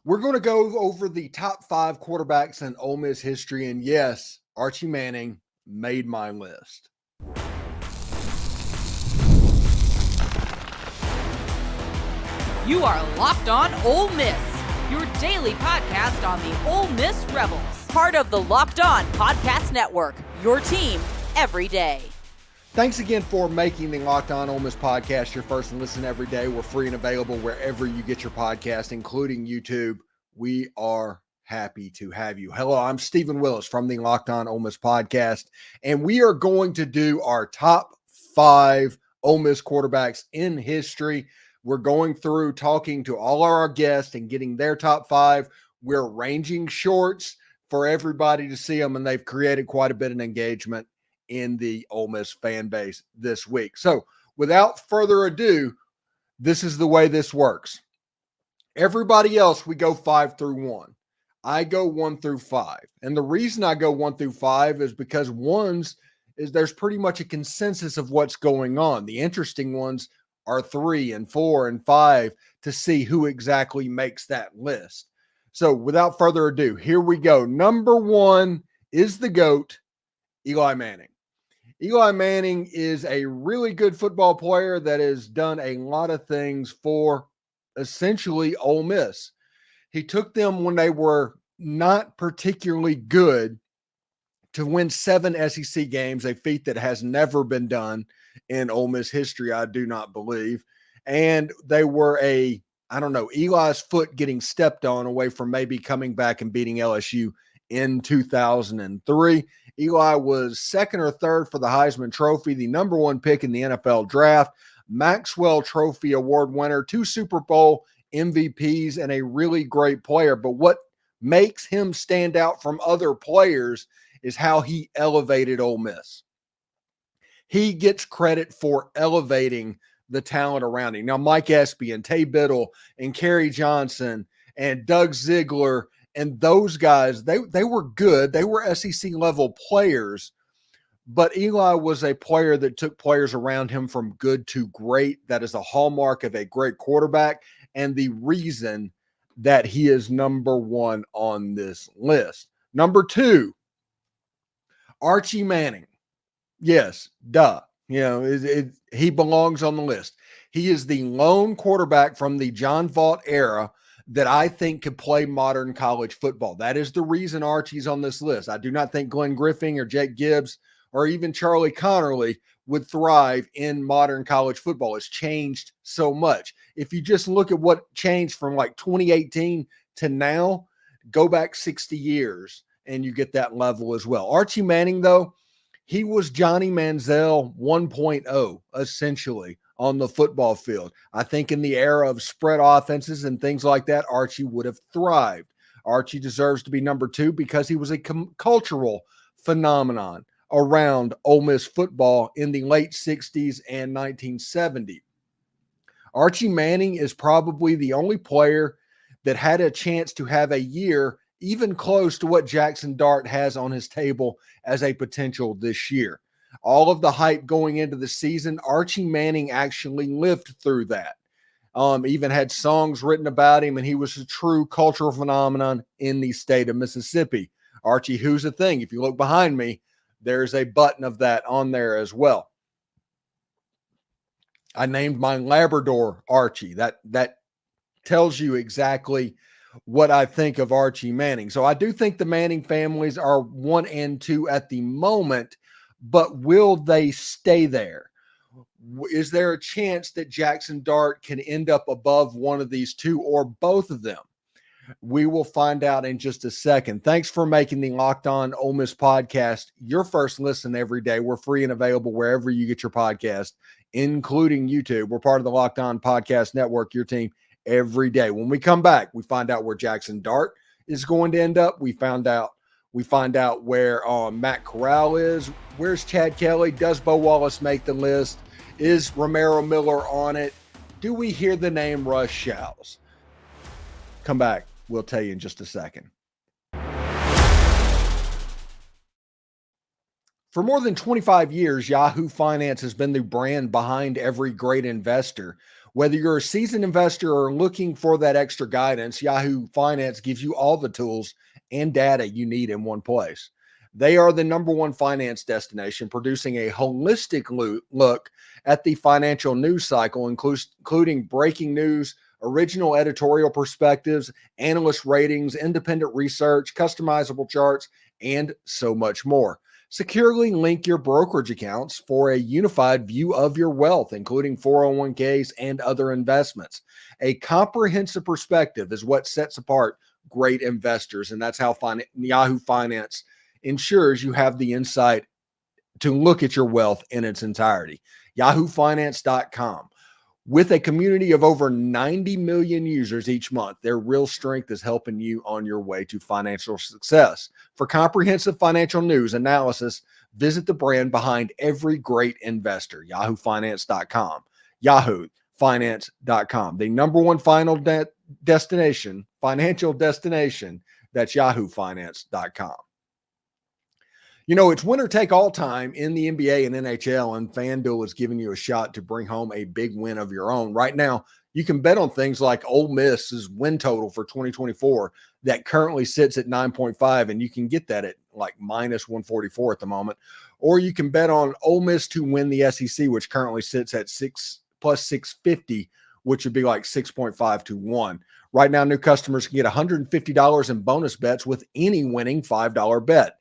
We're going to go over the top 5 quarterbacks in Ole Miss history. And yes, Archie Manning made my list. You are Locked On Ole Miss, your daily podcast on the Ole Miss Rebels. Part of the Locked On Podcast Network, your team every day. Thanks again for making the Locked On Ole Miss podcast your first listen every day. We're free and available wherever you get your podcast, including YouTube. We are happy to have you. Hello, I'm Stephen Willis from the Locked On Ole Miss podcast, and we are going to do our top 5 Ole Miss quarterbacks in history. We're going through talking to all our guests and getting their top 5. We're arranging shorts for everybody to see them, and they've created quite a bit of engagement in the Ole Miss fan base this week. So without further ado, this is the way this works. Everybody else, we go 5 through 1. I go 1 through 5. And the reason I go 1 through 5 is because there's pretty much a consensus of what's going on. The interesting ones are 3 and 4 and 5 to see who exactly makes that list. So without further ado, here we go. Number 1 is the GOAT, Eli Manning. Eli Manning is a really good football player that has done a lot of things for essentially Ole Miss. He took them when they were not particularly good to win 7 SEC games, a feat that has never been done in Ole Miss history, I do not believe. And they were Eli's foot getting stepped on away from maybe coming back and beating LSU in 2003. Eli was 2nd or 3rd for the Heisman Trophy, the number 1 pick in the NFL draft, Maxwell Trophy Award winner, 2 Super Bowl MVPs, and a really great player. But what makes him stand out from other players is how he elevated Ole Miss. He gets credit for elevating the talent around him. Now, Mike Espy and Tay Biddle and Kerry Johnson and Doug Ziegler and those guys, they were good. They were SEC level players, but Eli was a player that took players around him from good to great. That is a hallmark of a great quarterback and the reason that he is number 1 on this list. Number 2, Archie Manning. Yes, duh. He belongs on the list. He is the lone quarterback from the John Vaught era that I think could play modern college football. That is the reason Archie's on this list. I do not think Glenn Griffin or Jake Gibbs or even Charlie Connerly would thrive in modern college football. It's changed so much. If you just look at what changed from like 2018 to now, go back 60 years and you get that level as well. Archie Manning, though, he was Johnny Manziel 1.0, essentially, on the football field. I think in the era of spread offenses and things like that, Archie would have thrived. Archie deserves to be number 2 because he was a cultural phenomenon around Ole Miss football in the late 60s and 1970. Archie Manning is probably the only player that had a chance to have a year even close to what Jackson Dart has on his table as a potential this year. All of the hype going into the season, Archie Manning actually lived through that. Even had songs written about him, and he was a true cultural phenomenon in the state of Mississippi. Archie, who's a thing? If you look behind me, there's a button of that on there as well. I named my Labrador Archie. That tells you exactly what I think of Archie Manning. So I do think the Manning families are 1 and 2 at the moment, but will they stay there? Is there a chance that Jackson Dart can end up above one of these 2 or both of them? We will find out in just a second. Thanks for making the Locked On Ole Miss podcast your first listen every day. We're free and available wherever you get your podcast, including YouTube. We're part of the Locked On Podcast Network, your team every day. When we come back, we find out where Jackson Dart is going to end up. We find out where Matt Corral is. Where's Chad Kelly? Does Bo Wallace make the list? Is Romaro Miller on it? Do we hear the name Russ Shows? Come back. We'll tell you in just a second. For more than 25 years, Yahoo Finance has been the brand behind every great investor. Whether you're a seasoned investor or looking for that extra guidance, Yahoo Finance gives you all the tools and data you need in one place. They are the number one finance destination, producing a holistic look at the financial news cycle, including breaking news, original editorial perspectives, analyst ratings, independent research, customizable charts, and so much more. Securely link your brokerage accounts for a unified view of your wealth, including 401ks and other investments. A comprehensive perspective is what sets apart great investors, and that's how Yahoo Finance ensures you have the insight to look at your wealth in its entirety. YahooFinance.com. With a community of over 90 million users each month, their real strength is helping you on your way to financial success. For comprehensive financial news analysis, visit the brand behind every great investor, YahooFinance.com. YahooFinance.com, the number one financial destination, that's YahooFinance.com. You know, it's winner take all time in the NBA and NHL, and FanDuel is giving you a shot to bring home a big win of your own. Right now, you can bet on things like Ole Miss's win total for 2024 that currently sits at 9.5, and you can get that at like minus 144 at the moment. Or you can bet on Ole Miss to win the SEC, which currently sits at plus 650, which would be like 6.5 to 1. Right now, new customers can get $150 in bonus bets with any winning $5 bet.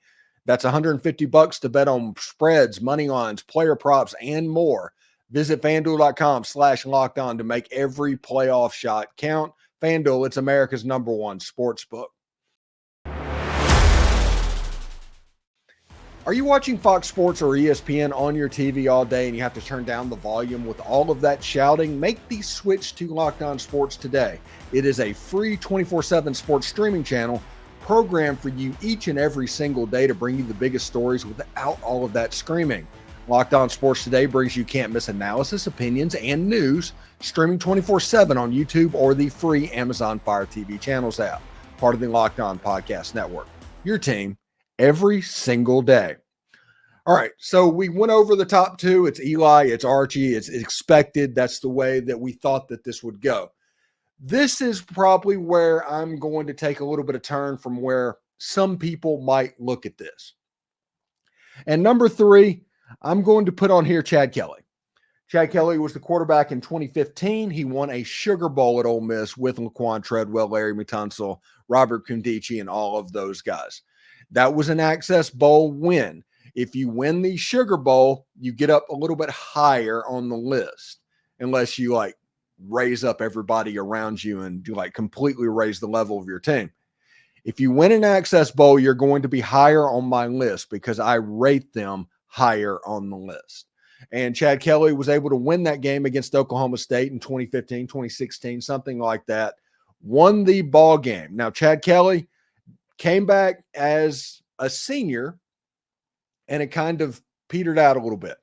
That's $150 to bet on spreads, money lines, player props, and more. Visit FanDuel.com/lockedon to make every playoff shot count. FanDuel, it's America's number one sportsbook. Are you watching Fox Sports or ESPN on your TV all day and you have to turn down the volume with all of that shouting? Make the switch to Locked On Sports today. It is a free 24/7 sports streaming channel programmed for you each and every single day to bring you the biggest stories without all of that screaming. Locked On Sports Today brings you can't miss analysis, opinions, and news, streaming 24/7 on YouTube or the free Amazon Fire TV channels app, part of the Locked On Podcast Network. Your team every single day. All right, so we went over the top two. It's Eli, it's Archie, it's expected. That's the way that we thought that this would go. This is probably where I'm going to take a little bit of turn from where some people might look at this. And number 3, I'm going to put on here Chad Kelly. Chad Kelly was the quarterback in 2015. He won a Sugar Bowl at Ole Miss with Laquan Treadwell, Larry Matunsil, Robert Kundichi, and all of those guys. That was an Access Bowl win. If you win the Sugar Bowl, you get up a little bit higher on the list, unless you raise up everybody around you and completely raise the level of your team. If you win an Access Bowl, you're going to be higher on my list because I rate them higher on the list. And Chad Kelly was able to win that game against Oklahoma State in 2015, 2016, something like that. Won the ball game. Now, Chad Kelly came back as a senior, and it kind of petered out a little bit.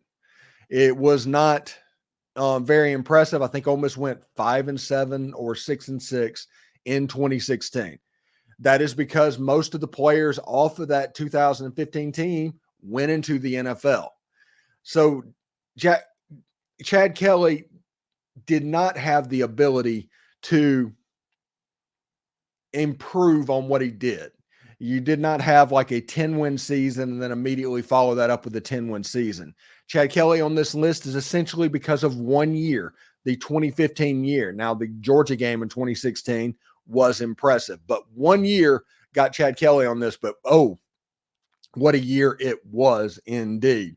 It was not very impressive. I think Ole Miss went 5-7 or 6-6 in 2016. That is because most of the players off of that 2015 team went into the NFL. So Chad Kelly did not have the ability to improve on what he did. You did not have a 10-win season and then immediately follow that up with a 10-win season. Chad Kelly on this list is essentially because of 1 year, the 2015 year. Now, the Georgia game in 2016 was impressive, but 1 year got Chad Kelly on this, but what a year it was indeed.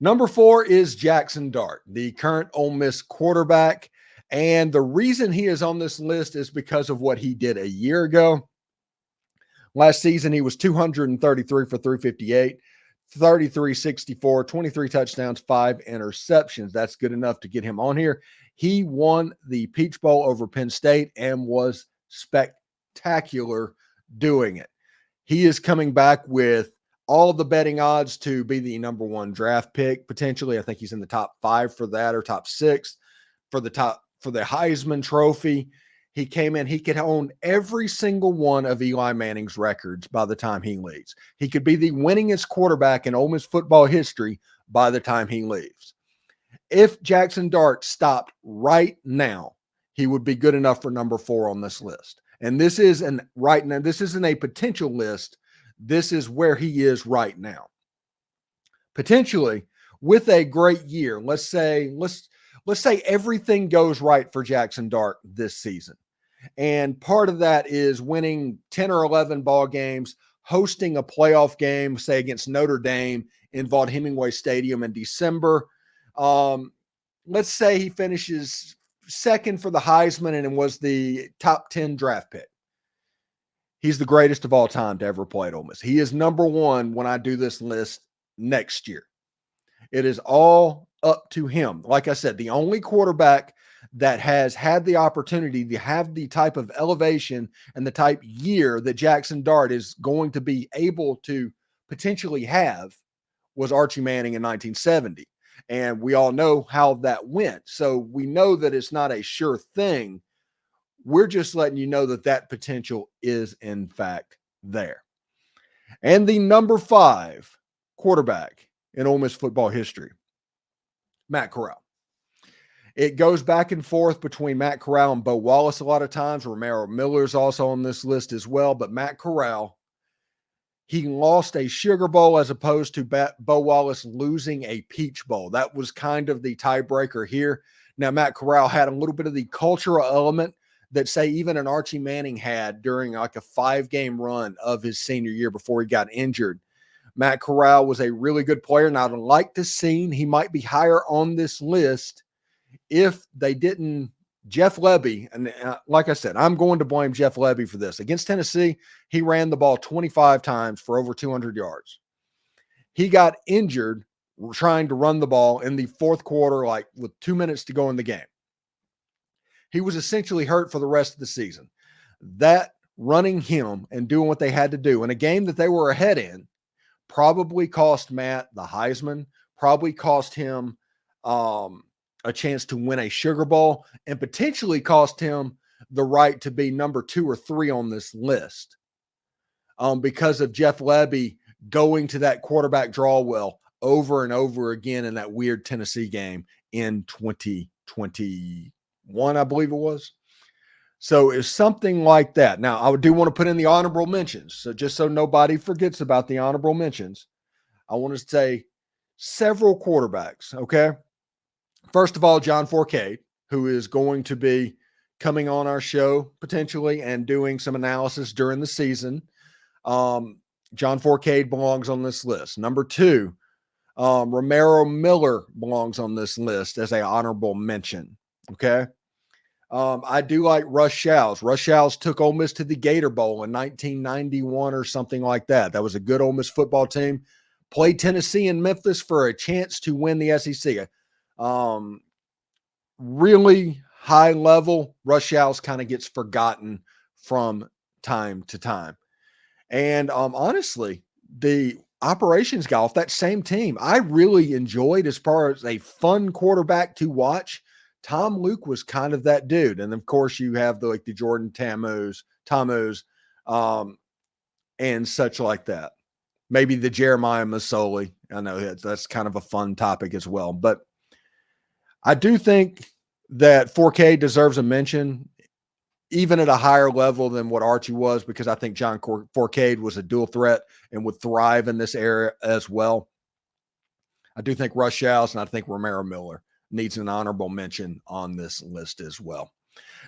Number 4 is Jackson Dart, the current Ole Miss quarterback, and the reason he is on this list is because of what he did a year ago. Last season, he was 233 for 358, 33-64, 23 touchdowns, 5 interceptions. That's good enough to get him on here. He won the Peach Bowl over Penn State and was spectacular doing it. He is coming back with all the betting odds to be the number 1 draft pick. Potentially, I think he's in the top 5 for that, or top 6 for the Heisman Trophy. He came in, he could own every single one of Eli Manning's records by the time he leaves. He could be the winningest quarterback in Ole Miss football history by the time he leaves. If Jackson Dart stopped right now, he would be good enough for number 4 on this list. And this isn't a potential list. This is where he is right now. Potentially with a great year, let's say everything goes right for Jackson Dart this season. And part of that is winning 10 or 11 ball games, hosting a playoff game, say against Notre Dame in Vaught-Hemingway Stadium in December. Let's say he finishes second for the Heisman and was the top 10 draft pick. He's the greatest of all time to ever play at Ole Miss. He is number 1 when I do this list next year. It is all up to him. Like I said, the only quarterback that has had the opportunity to have the type of elevation and the type year that Jackson Dart is going to be able to potentially have was Archie Manning in 1970. And we all know how that went. So we know that it's not a sure thing. We're just letting you know that that potential is in fact there. And the number 5 quarterback in Ole Miss football history, Matt Corral. It goes back and forth between Matt Corral and Bo Wallace a lot of times. Romero Miller is also on this list as well. But Matt Corral, he lost a Sugar Bowl as opposed to Bo Wallace losing a Peach Bowl. That was kind of the tiebreaker here. Now, Matt Corral had a little bit of the cultural element that, say, even an Archie Manning had during like a 5-game run of his senior year before he got injured. Matt Corral was a really good player, and I'd like to see he might be higher on this list if they didn't. Jeff Lebby, and like I said, I'm going to blame Jeff Lebby for this. Against Tennessee, he ran the ball 25 times for over 200 yards. He got injured trying to run the ball in the fourth quarter, like with 2 minutes to go in the game. He was essentially hurt for the rest of the season. That running him and doing what they had to do in a game that they were ahead in probably cost Matt the Heisman, probably cost him a chance to win a Sugar Bowl, and potentially cost him the right to be number 2 or 3 on this list because of Jeff Lebby going to that quarterback draw well over and over again in that weird Tennessee game in 2021, I believe it was. So it's something like that. Now, I do want to put in the honorable mentions. So just so nobody forgets about the honorable mentions, I want to say several quarterbacks, okay? First of all, John Forcade, who is going to be coming on our show potentially and doing some analysis during the season. John Forcade belongs on this list. Number 2, Romero Miller belongs on this list as an honorable mention, okay? I do like Russ Shows. Russ Shows took Ole Miss to the Gator Bowl in 1991 or something like that. That was a good Ole Miss football team. Played Tennessee and Memphis for a chance to win the SEC. Really high level. Russ Shows kind of gets forgotten from time to time. And honestly, the operations guy off that same team, I really enjoyed as far as a fun quarterback to watch. Tom Luke was kind of that dude. And of course you have the Jordan Tomos, and such like that. Maybe the Jeremiah Masoli. I know that's kind of a fun topic as well, but I do think that 4K deserves a mention even at a higher level than what Archie was, because I think John Forcade was a dual threat and would thrive in this area as well. I do think Russ Shows and I think Romero Miller needs an honorable mention on this list as well.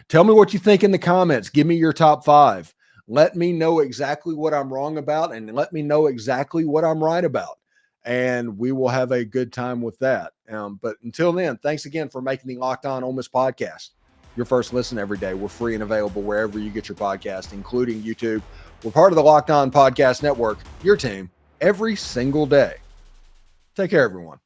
Tell me what you think in the comments. Give me your top 5. Let me know exactly what I'm wrong about and let me know exactly what I'm right about. And we will have a good time with that. But until then, thanks again for making the Locked On Ole Miss podcast your first listen every day. We're free and available wherever you get your podcast, including YouTube. We're part of the Locked On Podcast Network, your team every single day. Take care, everyone.